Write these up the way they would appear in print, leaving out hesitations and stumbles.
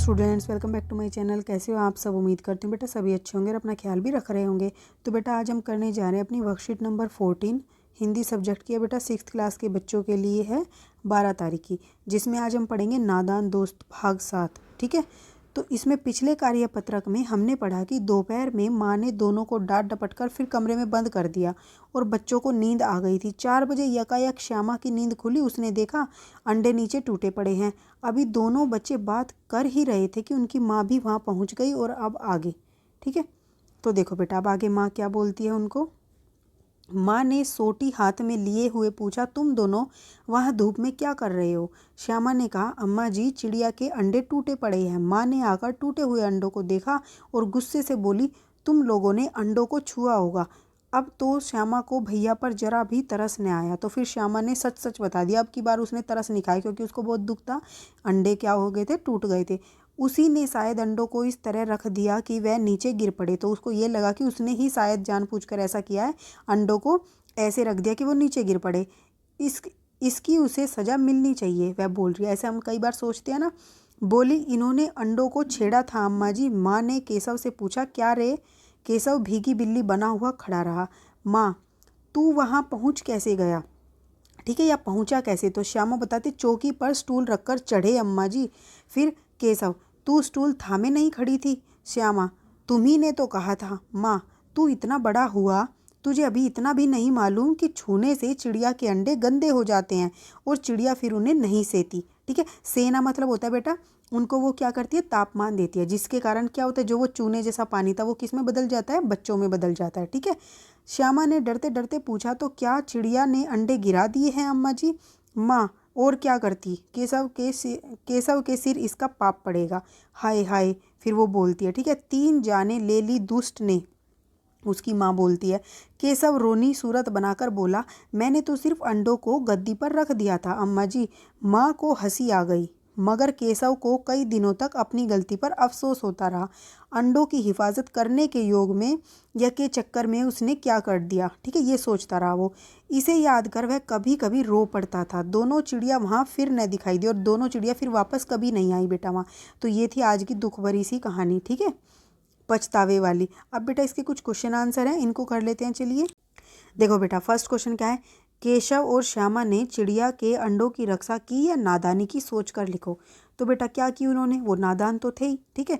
Students, welcome back to my channel. कैसे हो आप सब? उम्मीद करती हूँ बेटा सभी अच्छे होंगे और अपना ख्याल भी रख रहे होंगे। तो बेटा आज हम करने जा रहे हैं अपनी वर्कशीट नंबर 14 हिंदी सब्जेक्ट की है बेटा 6th क्लास के बच्चों के लिए है 12 तारीख की, जिसमें आज हम पढ़ेंगे नादान दोस्त भाग 7। ठीक है, तो इसमें पिछले कार्यपत्रक में हमने पढ़ा कि दोपहर में माँ ने दोनों को डांट डपट कर फिर कमरे में बंद कर दिया और बच्चों को नींद आ गई थी। 4 बजे यकायक श्यामा की नींद खुली। उसने देखा अंडे नीचे टूटे पड़े हैं। अभी दोनों बच्चे बात कर ही रहे थे कि उनकी माँ भी वहाँ पहुँच गई और अब आगे। ठीक है, तो देखो बेटा अब आगे माँ क्या बोलती है उनको। माँ ने सोटी हाथ में लिए हुए पूछा, तुम दोनों वहाँ धूप में क्या कर रहे हो? श्यामा ने कहा, अम्मा जी चिड़िया के अंडे टूटे पड़े हैं। माँ ने आकर टूटे हुए अंडों को देखा और गुस्से से बोली, तुम लोगों ने अंडों को छुआ होगा। अब तो श्यामा को भैया पर जरा भी तरस न आया, तो फिर श्यामा ने सच सच बता दिया। अब की बार उसने तरस नहीं खाया क्योंकि उसको बहुत दुख था। अंडे क्या हो गए थे? टूट गए थे। उसी ने शायद अंडों को इस तरह रख दिया कि वह नीचे गिर पड़े, तो उसको ये लगा कि उसने ही शायद जानबूझकर ऐसा किया है, अंडों को ऐसे रख दिया कि वो नीचे गिर पड़े। इसकी उसे सज़ा मिलनी चाहिए, वह बोल रही है। ऐसे हम कई बार सोचते हैं ना। बोली, इन्होंने अंडों को छेड़ा था अम्मा जी। माँ ने केशव से पूछा, क्या रे? केशव भीगी बिल्ली बना हुआ खड़ा रहा। माँ, तू वहाँ पहुँच कैसे गया? ठीक है, या पहुँचा कैसे? तो श्यामा बताते, चौकी पर स्टूल रखकर चढ़े अम्मा जी। फिर केशव, तू स्टूल थामे नहीं खड़ी थी? श्यामा, तुम्ही ने तो कहा था। माँ, तू इतना बड़ा हुआ, तुझे अभी इतना भी नहीं मालूम कि छूने से चिड़िया के अंडे गंदे हो जाते हैं और चिड़िया फिर उन्हें नहीं सेती। ठीक है, सेना मतलब होता है बेटा उनको वो क्या करती है, तापमान देती है, जिसके कारण क्या होता है, जो वो चूने जैसा पानी था वो किस में बदल जाता है? बच्चों में बदल जाता है। ठीक है, श्यामा ने डरते डरते पूछा, तो क्या चिड़िया ने अंडे गिरा दिए हैं अम्मा जी? माँ, और क्या करती? केशव के सिर इसका पाप पड़ेगा। हाय हाय। फिर वो बोलती है, ठीक है, 3 जाने ले ली दुष्ट ने। उसकी माँ बोलती है। केशव रोनी सूरत बनाकर बोला, मैंने तो सिर्फ अंडों को गद्दी पर रख दिया था अम्मा जी। माँ को हंसी आ गई, मगर केशव को कई दिनों तक अपनी गलती पर अफसोस होता रहा। अंडों की हिफाजत करने के योग में या के चक्कर में उसने क्या कर दिया। ठीक है, ये सोचता रहा वो। इसे याद कर वह कभी कभी रो पड़ता था। दोनों चिड़िया वहाँ फिर न दिखाई दी और दोनों चिड़िया फिर वापस कभी नहीं आई बेटा वहाँ। तो ये थी आज की दुख भरी सी कहानी। ठीक है, पछतावे वाली। अब बेटा इसके कुछ क्वेश्चन आंसर हैं, इनको कर लेते हैं। चलिए देखो बेटा, फर्स्ट क्वेश्चन क्या है, केशव और श्यामा ने चिड़िया के अंडों की रक्षा की या नादानी की? सोच कर लिखो। तो बेटा क्या की उन्होंने? वो नादान तो थे ही। ठीक है,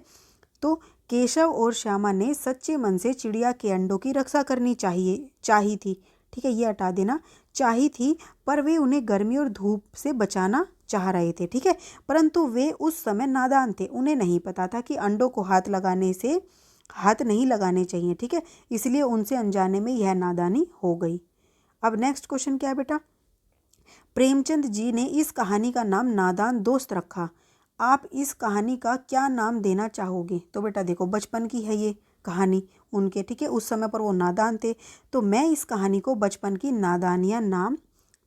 तो केशव और श्यामा ने सच्चे मन से चिड़िया के अंडों की रक्षा करनी चाही थी। ठीक है, ये हटा देना, चाही थी, पर वे उन्हें गर्मी और धूप से बचाना चाह रहे थे। ठीक है, परंतु वे उस समय नादान थे, उन्हें नहीं पता था कि अंडों को हाथ नहीं लगाने चाहिए। ठीक है, इसलिए उनसे अनजाने में यह नादानी हो गई। अब नेक्स्ट क्वेश्चन क्या है बेटा, प्रेमचंद जी ने इस कहानी का नाम नादान दोस्त रखा। आप इस कहानी का क्या नाम देना चाहोगे? तो बेटा देखो, बचपन की है ये कहानी उनके। ठीक है, उस समय पर वो नादान थे, तो मैं इस कहानी को बचपन की नादानियाँ नाम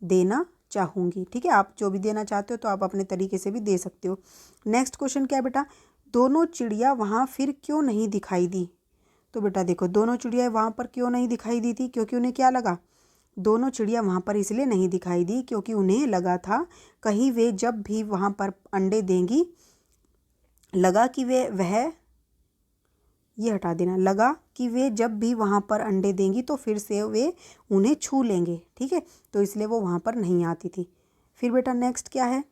देना चाहूँगी। ठीक है, आप जो भी देना चाहते हो तो आप अपने तरीके से भी दे सकते हो। नेक्स्ट क्वेश्चन क्या है बेटा, दोनों चिड़िया वहाँ फिर क्यों नहीं दिखाई दी? तो बेटा देखो, दोनों चिड़िया वहाँ पर क्यों नहीं दिखाई दी थी? क्योंकि उन्हें क्या लगा? दोनों चिड़िया वहाँ पर इसलिए नहीं दिखाई दी क्योंकि उन्हें लगा था कहीं वे जब भी वहाँ पर अंडे देंगी, लगा कि ये हटा देना, लगा कि वे जब भी वहाँ पर अंडे देंगी तो फिर से वे उन्हें छू लेंगे। ठीक है, तो इसलिए वो वहाँ पर नहीं आती थी। फिर बेटा नेक्स्ट क्या है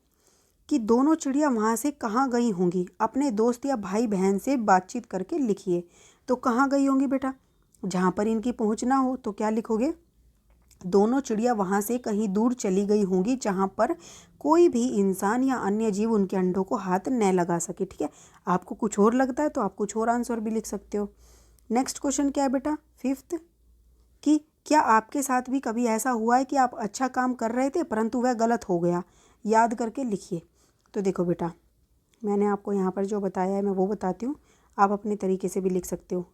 कि दोनों चिड़िया वहाँ से कहाँ गई होंगी? अपने दोस्त या भाई बहन से बातचीत करके लिखिए। तो कहाँ गई होंगी बेटा? जहाँ पर इनकी पहुँच ना हो, तो क्या लिखोगे? दोनों चिड़िया वहाँ से कहीं दूर चली गई होंगी जहाँ पर कोई भी इंसान या अन्य जीव उनके अंडों को हाथ न लगा सके। ठीक है, आपको कुछ और लगता है तो आप कुछ और आंसर भी लिख सकते हो। नेक्स्ट क्वेश्चन क्या है बेटा, 5th, कि क्या आपके साथ भी कभी ऐसा हुआ है कि आप अच्छा काम कर रहे थे परंतु वह गलत हो गया? याद करके लिखिए। तो देखो बेटा, मैंने आपको यहाँ पर जो बताया है मैं वो बताती हूँ, आप अपने तरीके से भी लिख सकते हो।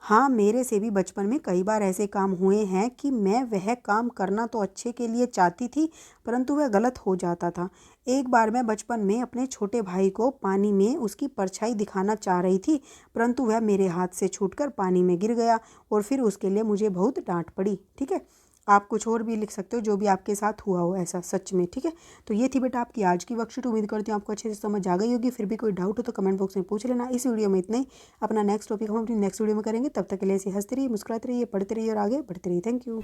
हाँ, मेरे से भी बचपन में कई बार ऐसे काम हुए हैं कि मैं वह काम करना तो अच्छे के लिए चाहती थी परंतु वह गलत हो जाता था। एक बार मैं बचपन में अपने छोटे भाई को पानी में उसकी परछाई दिखाना चाह रही थी परंतु वह मेरे हाथ से छूटकर पानी में गिर गया और फिर उसके लिए मुझे बहुत डांट पड़ी। ठीक है, आप कुछ और भी लिख सकते हो जो भी आपके साथ हुआ हो ऐसा सच में, ठीक है। तो ये थी बेटा आपकी आज की वर्कशीट। उम्मीद करती हूँ आपको अच्छे से समझ आ गई होगी। फिर भी कोई डाउट हो तो कमेंट बॉक्स में पूछ लेना। इस वीडियो में इतना ही। अपना नेक्स्ट टॉपिक हम अपनी नेक्स्ट वीडियो में करेंगे। तब तक के लिए ऐसे हंसते रहिए, मुस्कुराते रहिए, पढ़ते रहिए और आगे बढ़ते रहिए। Thank you.